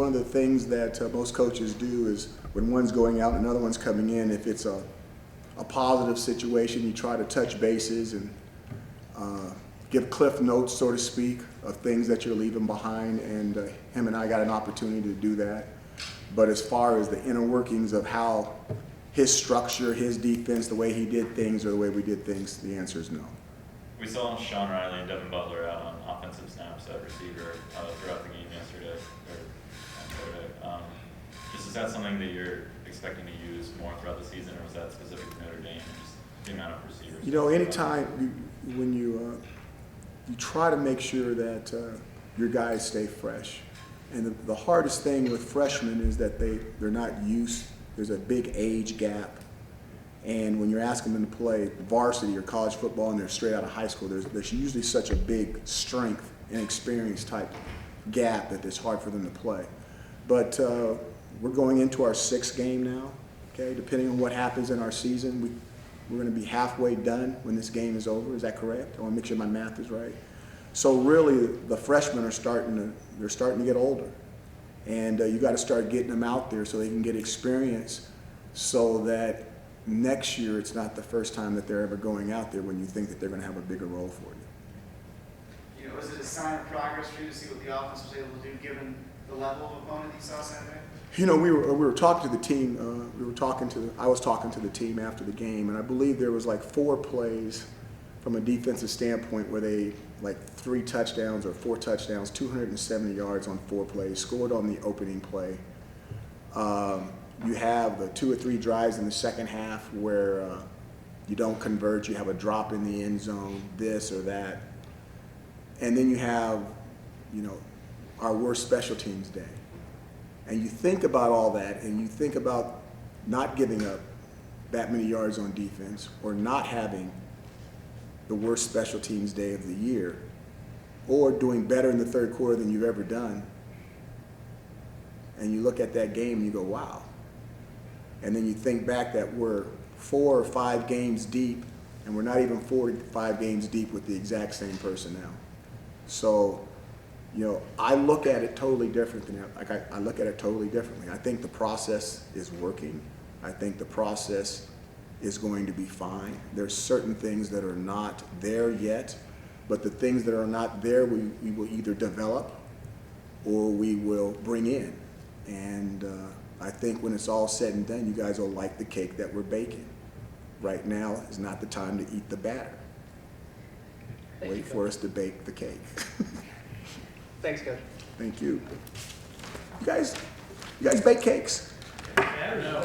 one of the things that most coaches do is when one's going out and another one's coming in, if it's a positive situation, you try to touch bases and give cliff notes, so to speak, of things that you're leaving behind, and him and I got an opportunity to do that. But as far as the inner workings of how his structure, his defense, the way he did things or the way we did things, the answer is no. We saw Sean Riley and Devin Butler out on offensive snaps at receiver throughout the game yesterday, or on Saturday. Is that something that you're expecting to use more throughout the season, or was that specific to Notre Dame, and just the amount of receivers? You know, anytime when you try to make sure that your guys stay fresh. And the hardest thing with freshmen is that they're not used. There's a big age gap. And when you're asking them to play varsity or college football and they're straight out of high school, there's usually such a big strength and experience type gap that it's hard for them to play. But we're going into our 6th game now, okay? Depending on what happens in our season, we're going to be halfway done when this game is over. Is that correct? I want to make sure my math is right. So really, the freshmen are starting to get older, and you got to start getting them out there so they can get experience, so that next year it's not the first time that they're ever going out there when you think that they're going to have a bigger role for you. You know, is it a sign of progress for you to see what the offense was able to do given the level of opponent you saw Saturday? You know, we were talking to the team. I was talking to the team after the game, and I believe there was like 4 plays from a defensive standpoint where they, like 3 touchdowns or 4 touchdowns, 270 yards on 4 plays, scored on the opening play. You have the 2 or 3 drives in the second half where you don't convert, you have a drop in the end zone, this or that. And then you have, you know, our worst special teams day. And you think about all that, and you think about not giving up that many yards on defense, or not having the worst special teams day of the year, or doing better in the third quarter than you've ever done. And you look at that game and you go, wow. And then you think back that we're 4 or 5 games deep, and we're not even 4 or 5 games deep with the exact same personnel. So, you know, I look at it totally different than that. Like I look at it totally differently. I think the process is working. I think the process is going to be fine. There's certain things that are not there yet, but the things that are not there, we will either develop or we will bring in. And I think when it's all said and done, you guys will like the cake that we're baking. Right now is not the time to eat the batter. Wait for us to bake the cake. Thanks, Coach. Thank you. You guys bake cakes? Yeah, no.